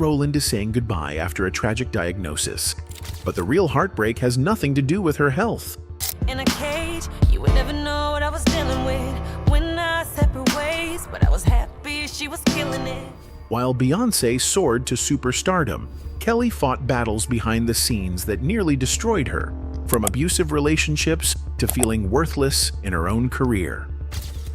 Rowland is saying goodbye after a tragic diagnosis. But the real heartbreak has nothing to do with her health. In a cage, you would never know what I was dealing with when I separate ways, but I was happy she was killing it. While Beyoncé soared to superstardom, Kelly fought battles behind the scenes that nearly destroyed her, from abusive relationships to feeling worthless in her own career.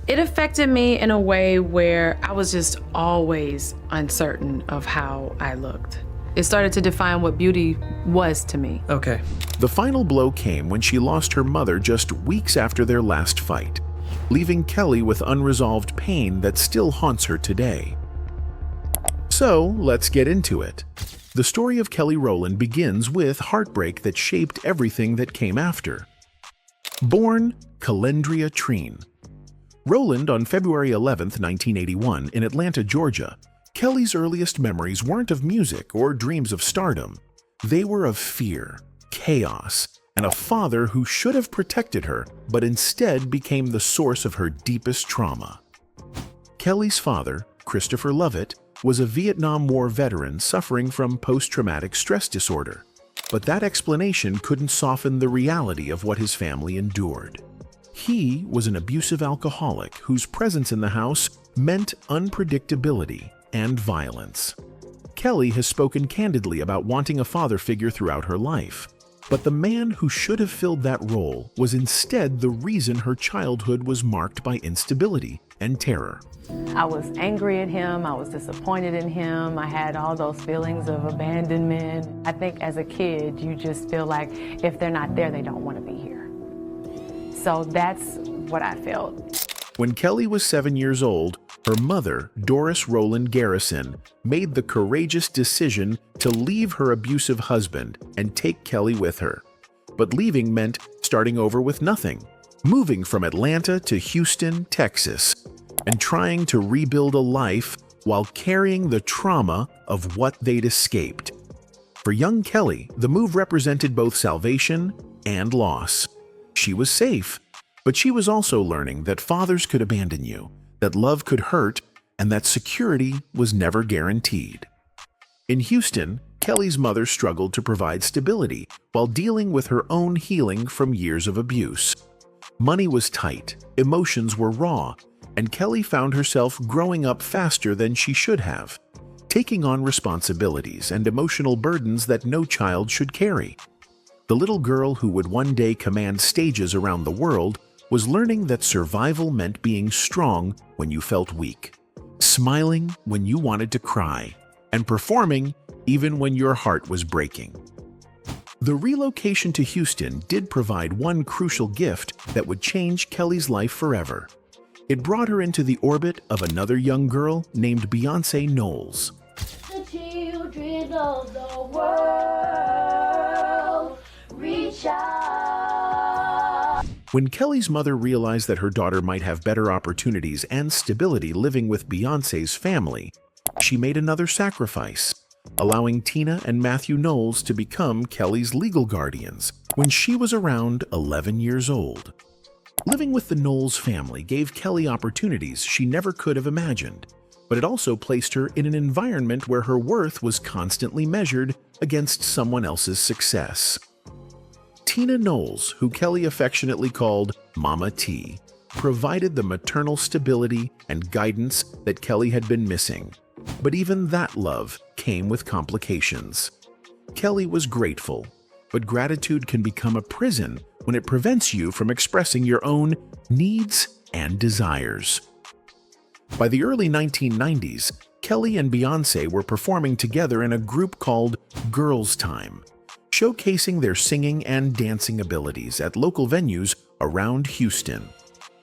It affected me in a way where I was just always uncertain of how I looked. It started to define what beauty was to me. Okay. The final blow came when she lost her mother just weeks after their last fight, leaving Kelly with unresolved pain that still haunts her today. So, let's get into it. The story of Kelly Rowland begins with heartbreak that shaped everything that came after. Born Calendria Treen. Rowland on February 11, 1981, in Atlanta, Georgia, Kelly's earliest memories weren't of music or dreams of stardom. They were of fear, chaos, and a father who should have protected her, but instead became the source of her deepest trauma. Kelly's father, Christopher Lovett, was a Vietnam War veteran suffering from post-traumatic stress disorder. But that explanation couldn't soften the reality of what his family endured. He was an abusive alcoholic whose presence in the house meant unpredictability and violence. Kelly has spoken candidly about wanting a father figure throughout her life. But the man who should have filled that role was instead the reason her childhood was marked by instability and terror. I was angry at him, I was disappointed in him, I had all those feelings of abandonment. I think as a kid, you just feel like if they're not there, they don't want to be here. So that's what I felt. When Kelly was 7 years old, her mother, Doris Rowland Garrison, made the courageous decision to leave her abusive husband and take Kelly with her. But leaving meant starting over with nothing, moving from Atlanta to Houston, Texas, and trying to rebuild a life while carrying the trauma of what they'd escaped. For young Kelly, the move represented both salvation and loss. She was safe, but she was also learning that fathers could abandon you, that love could hurt, and that security was never guaranteed. In Houston, Kelly's mother struggled to provide stability while dealing with her own healing from years of abuse. Money was tight, emotions were raw, and Kelly found herself growing up faster than she should have, taking on responsibilities and emotional burdens that no child should carry. The little girl who would one day command stages around the world was learning that survival meant being strong when you felt weak, smiling when you wanted to cry, and performing even when your heart was breaking. The relocation to Houston did provide one crucial gift that would change Kelly's life forever. It brought her into the orbit of another young girl named Beyoncé Knowles. The children of the world reach out. When Kelly's mother realized that her daughter might have better opportunities and stability living with Beyoncé's family, she made another sacrifice, allowing Tina and Matthew Knowles to become Kelly's legal guardians when she was around 11 years old. Living with the Knowles family gave Kelly opportunities she never could have imagined, but it also placed her in an environment where her worth was constantly measured against someone else's success. Tina Knowles, who Kelly affectionately called Mama T, provided the maternal stability and guidance that Kelly had been missing. But even that love came with complications. Kelly was grateful, but gratitude can become a prison when it prevents you from expressing your own needs and desires. By the early 1990s, Kelly and Beyoncé were performing together in a group called Girls Time, showcasing their singing and dancing abilities at local venues around Houston.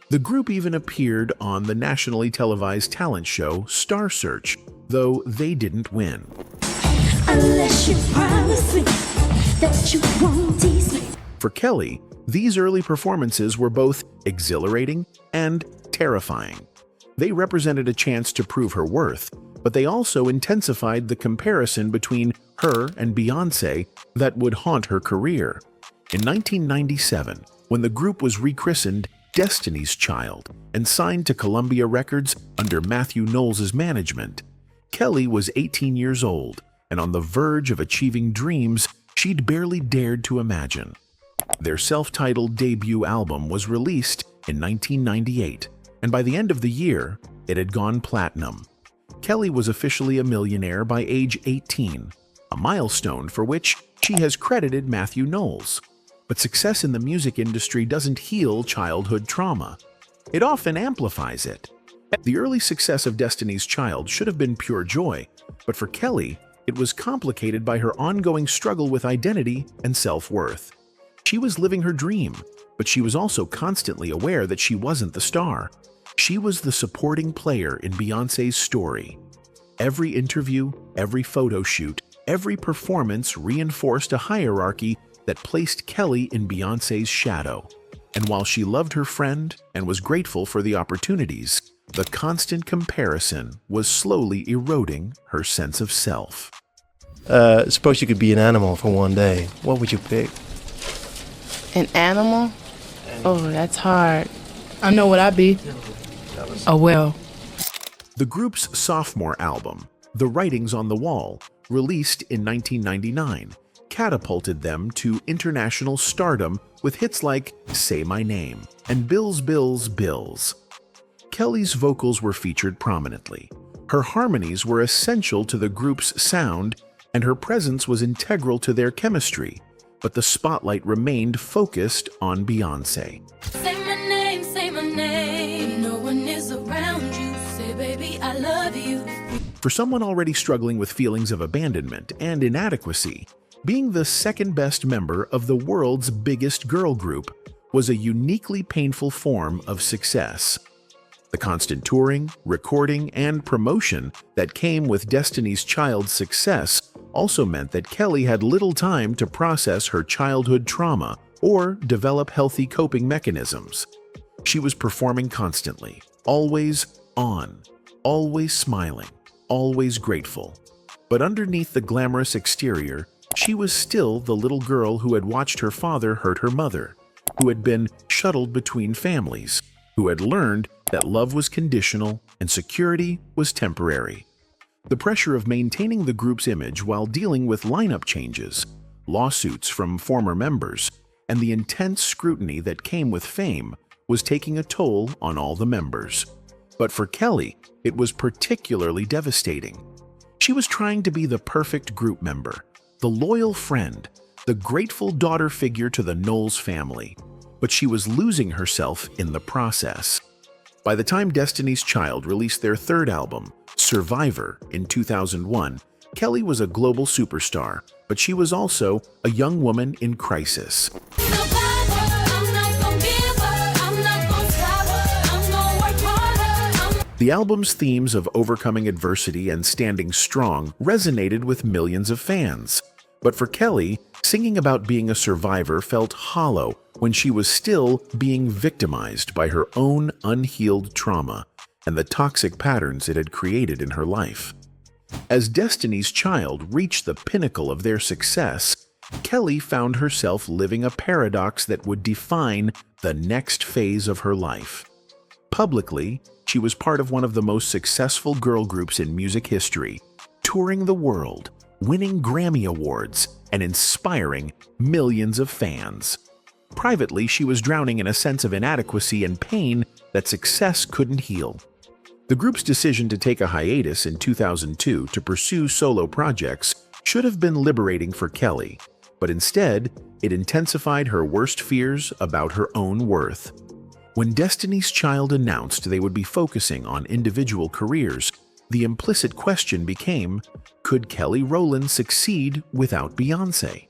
The group even appeared on the nationally televised talent show Star Search, though they didn't win. Unless you promise me that you won't tease me. For Kelly, these early performances were both exhilarating and terrifying. They represented a chance to prove her worth, but they also intensified the comparison between her and Beyoncé that would haunt her career. In 1997, when the group was rechristened Destiny's Child and signed to Columbia Records under Matthew Knowles' management, Kelly was 18 years old, and on the verge of achieving dreams she'd barely dared to imagine. Their self-titled debut album was released in 1998, and by the end of the year, it had gone platinum. Kelly was officially a millionaire by age 18, a milestone for which she has credited Matthew Knowles. But success in the music industry doesn't heal childhood trauma. It often amplifies it. The early success of Destiny's Child should have been pure joy, but for Kelly, it was complicated by her ongoing struggle with identity and self-worth. She was living her dream, but she was also constantly aware that she wasn't the star. She was the supporting player in Beyoncé's story. Every interview, every photo shoot, every performance reinforced a hierarchy that placed Kelly in Beyoncé's shadow. And while she loved her friend and was grateful for the opportunities, the constant comparison was slowly eroding her sense of self. Suppose you could be an animal for one day. What would you pick? An animal? Oh, that's hard. I know what I'd be. A whale. The group's sophomore album, The Writings on the Wall, released in 1999, catapulted them to international stardom with hits like Say My Name and Bills, Bills, Bills. Kelly's vocals were featured prominently. Her harmonies were essential to the group's sound, and her presence was integral to their chemistry, but the spotlight remained focused on Beyoncé. Say my name, no one is around you. Say, baby, I love you. For someone already struggling with feelings of abandonment and inadequacy, being the second-best member of the world's biggest girl group was a uniquely painful form of success. The constant touring, recording, and promotion that came with Destiny's Child's success also meant that Kelly had little time to process her childhood trauma or develop healthy coping mechanisms. She was performing constantly, always on, always smiling, always grateful. But underneath the glamorous exterior, she was still the little girl who had watched her father hurt her mother, who had been shuttled between families, who had learned that love was conditional and security was temporary. The pressure of maintaining the group's image while dealing with lineup changes, lawsuits from former members, and the intense scrutiny that came with fame was taking a toll on all the members. But for Kelly, it was particularly devastating. She was trying to be the perfect group member, the loyal friend, the grateful daughter figure to the Knowles family, but she was losing herself in the process. By the time Destiny's Child released their third album, Survivor, in 2001, Kelly was a global superstar, but she was also a young woman in crisis. The album's themes of overcoming adversity and standing strong resonated with millions of fans. But for Kelly, singing about being a survivor felt hollow when she was still being victimized by her own unhealed trauma and the toxic patterns it had created in her life. As Destiny's Child reached the pinnacle of their success, Kelly found herself living a paradox that would define the next phase of her life. Publicly, she was part of one of the most successful girl groups in music history, touring the world, winning Grammy Awards, and inspiring millions of fans. Privately, she was drowning in a sense of inadequacy and pain that success couldn't heal. The group's decision to take a hiatus in 2002 to pursue solo projects should have been liberating for Kelly, but instead, it intensified her worst fears about her own worth. When Destiny's Child announced they would be focusing on individual careers, the implicit question became, could Kelly Rowland succeed without Beyoncé?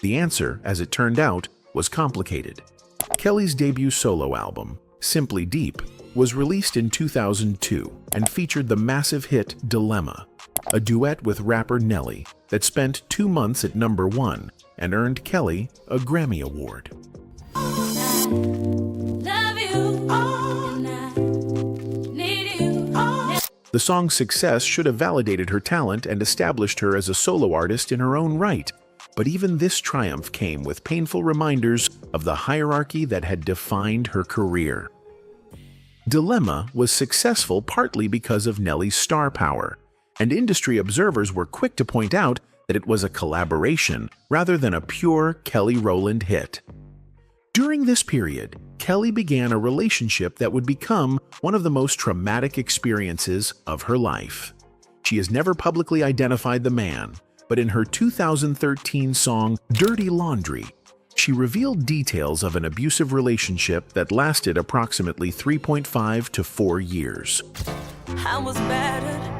The answer, as it turned out, was complicated. Kelly's debut solo album, Simply Deep, was released in 2002 and featured the massive hit Dilemma, a duet with rapper Nelly that spent 2 months at #1 and earned Kelly a Grammy Award. The song's success should have validated her talent and established her as a solo artist in her own right, but even this triumph came with painful reminders of the hierarchy that had defined her career. Dilemma was successful partly because of Nelly's star power, and industry observers were quick to point out that it was a collaboration rather than a pure Kelly Rowland hit. During this period, Kelly began a relationship that would become one of the most traumatic experiences of her life. She has never publicly identified the man, but in her 2013 song Dirty Laundry, she revealed details of an abusive relationship that lasted approximately 3.5 to 4 years. I was battered.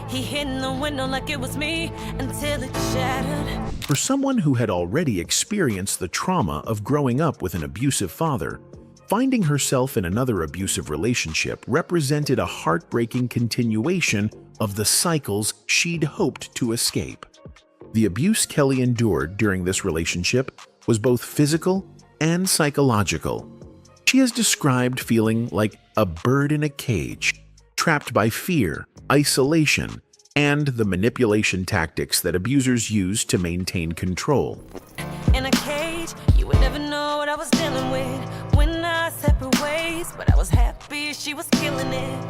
He hit in the window like it was me until it shattered. For someone who had already experienced the trauma of growing up with an abusive father, finding herself in another abusive relationship represented a heartbreaking continuation of the cycles she'd hoped to escape. The abuse Kelly endured during this relationship was both physical and psychological. She has described feeling like a bird in a cage, trapped by fear, isolation, and the manipulation tactics that abusers use to maintain control. In a cage, you would never know what I was dealing with when I separate ways, but I was happy she was killing it.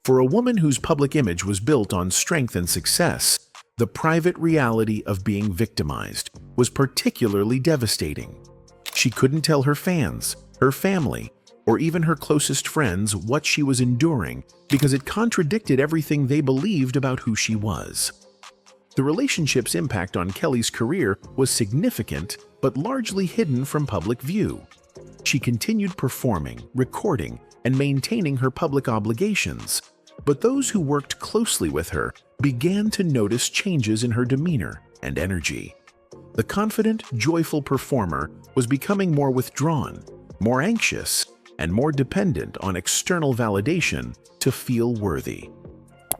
For a woman whose public image was built on strength and success, the private reality of being victimized was particularly devastating. She couldn't tell her fans, her family, or even her closest friends what she was enduring because it contradicted everything they believed about who she was. The relationship's impact on Kelly's career was significant but largely hidden from public view. She continued performing, recording, and maintaining her public obligations, but those who worked closely with her began to notice changes in her demeanor and energy. The confident, joyful performer was becoming more withdrawn, more anxious, and more dependent on external validation to feel worthy.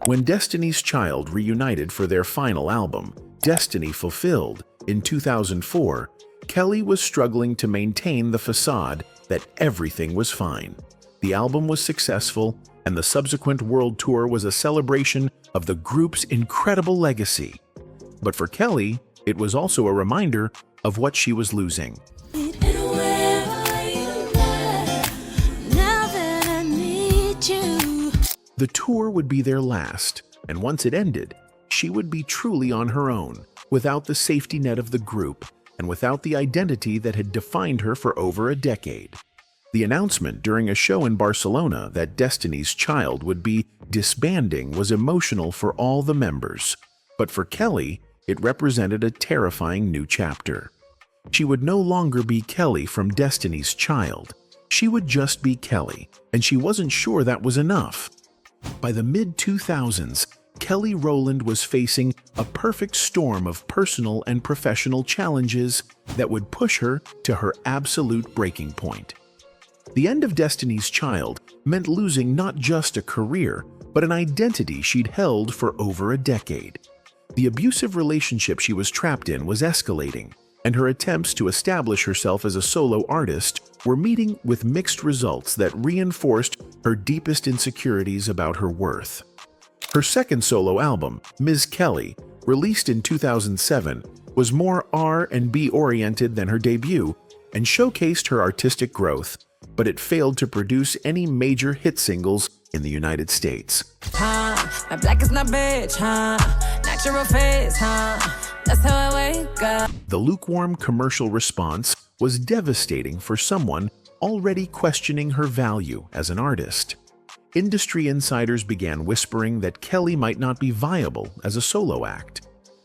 When Destiny's Child reunited for their final album, Destiny Fulfilled, in 2004, Kelly was struggling to maintain the facade that everything was fine. The album was successful, and the subsequent world tour was a celebration of the group's incredible legacy. But for Kelly, it was also a reminder of what she was losing. The tour would be their last, and once it ended, she would be truly on her own, without the safety net of the group, and without the identity that had defined her for over a decade. The announcement during a show in Barcelona that Destiny's Child would be disbanding was emotional for all the members, but for Kelly, it represented a terrifying new chapter. She would no longer be Kelly from Destiny's Child. She would just be Kelly, and she wasn't sure that was enough. By the mid-2000s, Kelly Rowland was facing a perfect storm of personal and professional challenges that would push her to her absolute breaking point. The end of Destiny's Child meant losing not just a career, but an identity she'd held for over a decade. The abusive relationship she was trapped in was escalating, and her attempts to establish herself as a solo artist were meeting with mixed results that reinforced her deepest insecurities about her worth. Her second solo album, Ms. Kelly, released in 2007, was more R&B oriented than her debut and showcased her artistic growth, but it failed to produce any major hit singles in the United States. My black is not bitch, natural face, that's how I wake up. The lukewarm commercial response was devastating for someone already questioning her value as an artist. Industry insiders began whispering that Kelly might not be viable as a solo act,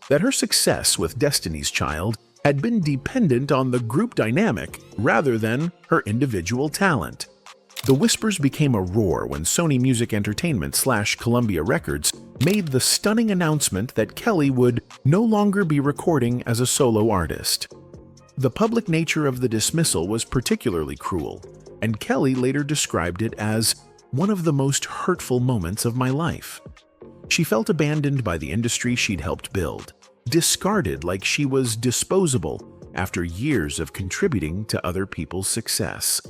that her success with Destiny's Child had been dependent on the group dynamic rather than her individual talent. The whispers became a roar when Sony Music Entertainment / Columbia Records made the stunning announcement that Kelly would no longer be recording as a solo artist. The public nature of the dismissal was particularly cruel, and Kelly later described it as one of the most hurtful moments of my life. She felt abandoned by the industry she'd helped build, discarded like she was disposable after years of contributing to other people's success.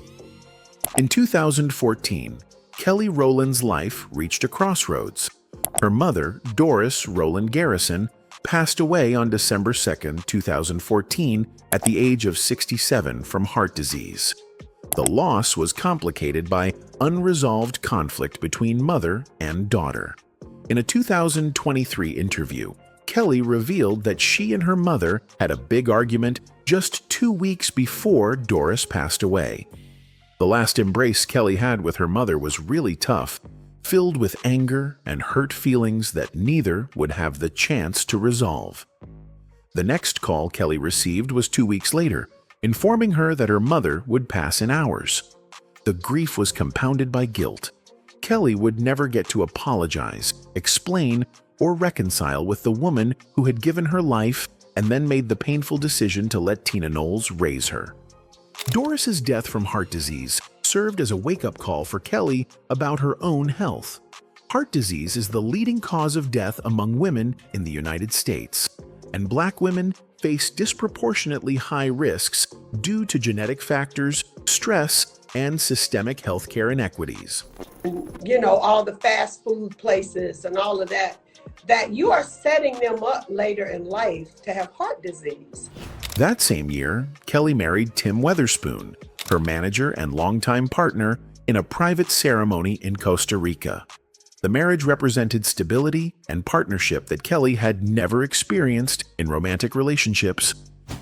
In 2014, Kelly Rowland's life reached a crossroads. Her mother, Doris Rowland Garrison, passed away on December 2, 2014, at the age of 67 from heart disease. The loss was complicated by unresolved conflict between mother and daughter. In a 2023 interview, Kelly revealed that she and her mother had a big argument just 2 weeks before Doris passed away. The last embrace Kelly had with her mother was really tough, filled with anger and hurt feelings that neither would have the chance to resolve. The next call Kelly received was 2 weeks later, informing her that her mother would pass in hours. The grief was compounded by guilt. Kelly would never get to apologize, explain, or reconcile with the woman who had given her life and then made the painful decision to let Tina Knowles raise her. Doris's death from heart disease served as a wake-up call for Kelly about her own health. Heart disease is the leading cause of death among women in the United States, and Black women face disproportionately high risks due to genetic factors, stress, and systemic healthcare inequities. You know, all the fast food places and all of that you are setting them up later in life to have heart disease. That same year, Kelly married Tim Weatherspoon, her manager and longtime partner, in a private ceremony in Costa Rica. The marriage represented stability and partnership that Kelly had never experienced in romantic relationships.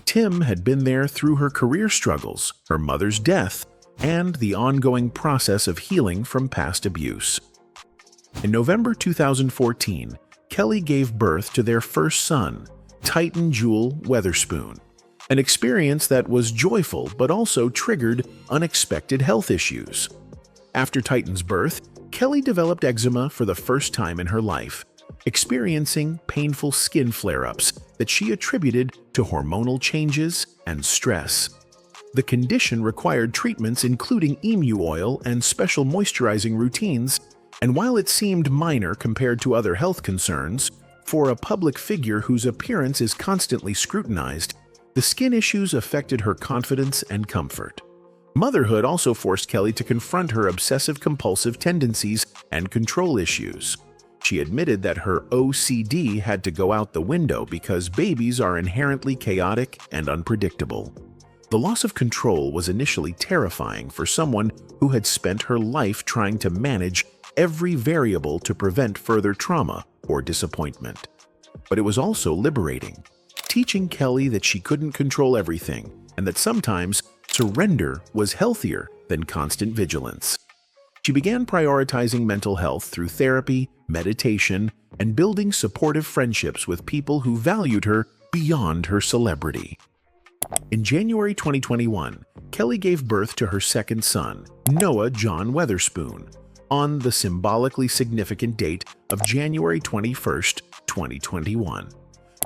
Tim had been there through her career struggles, her mother's death, and the ongoing process of healing from past abuse. In November 2014, Kelly gave birth to their first son, Titan Jewel Weatherspoon, an experience that was joyful but also triggered unexpected health issues. After Titan's birth, Kelly developed eczema for the first time in her life, experiencing painful skin flare-ups that she attributed to hormonal changes and stress. The condition required treatments including emu oil and special moisturizing routines, and while it seemed minor compared to other health concerns, for a public figure whose appearance is constantly scrutinized, the skin issues affected her confidence and comfort. Motherhood also forced Kelly to confront her obsessive-compulsive tendencies and control issues. She admitted that her OCD had to go out the window because babies are inherently chaotic and unpredictable. The loss of control was initially terrifying for someone who had spent her life trying to manage every variable to prevent further trauma or disappointment. But it was also liberating, teaching Kelly that she couldn't control everything and that sometimes surrender was healthier than constant vigilance. She began prioritizing mental health through therapy, meditation, and building supportive friendships with people who valued her beyond her celebrity. In January 2021, Kelly gave birth to her second son, Noah John Weatherspoon, on the symbolically significant date of January 21st, 2021,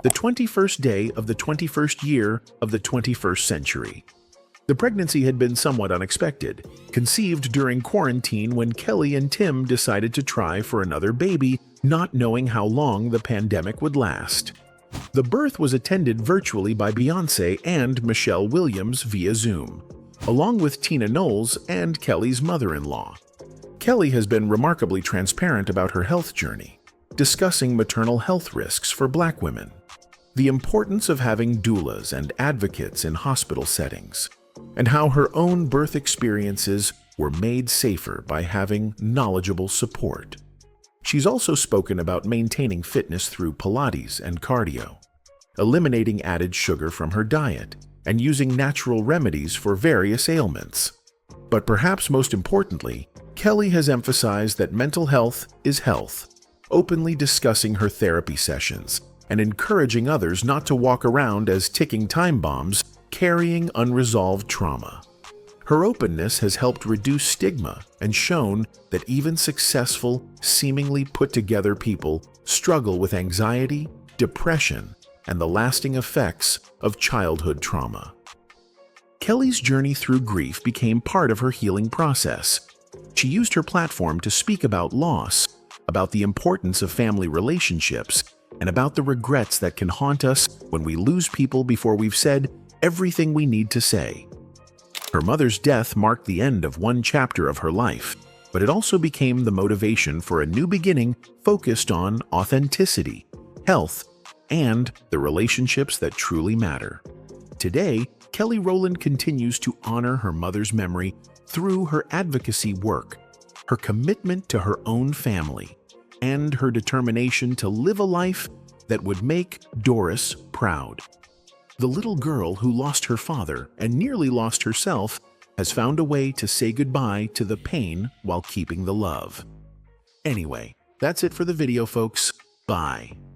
the 21st day of the 21st year of the 21st century. The pregnancy had been somewhat unexpected, conceived during quarantine when Kelly and Tim decided to try for another baby, not knowing how long the pandemic would last. The birth was attended virtually by Beyoncé and Michelle Williams via Zoom, along with Tina Knowles and Kelly's mother-in-law. Kelly has been remarkably transparent about her health journey, discussing maternal health risks for Black women, the importance of having doulas and advocates in hospital settings, and how her own birth experiences were made safer by having knowledgeable support. She's also spoken about maintaining fitness through Pilates and cardio, eliminating added sugar from her diet, and using natural remedies for various ailments. But perhaps most importantly, Kelly has emphasized that mental health is health, openly discussing her therapy sessions and encouraging others not to walk around as ticking time bombs carrying unresolved trauma. Her openness has helped reduce stigma and shown that even successful, seemingly put-together people struggle with anxiety, depression, and the lasting effects of childhood trauma. Kelly's journey through grief became part of her healing process. She used her platform to speak about loss, about the importance of family relationships, and about the regrets that can haunt us when we lose people before we've said everything we need to say. Her mother's death marked the end of one chapter of her life, but it also became the motivation for a new beginning focused on authenticity, health, and the relationships that truly matter. Today, Kelly Rowland continues to honor her mother's memory through her advocacy work, her commitment to her own family, and her determination to live a life that would make Doris proud. The little girl who lost her father and nearly lost herself has found a way to say goodbye to the pain while keeping the love. Anyway, that's it for the video, folks. Bye.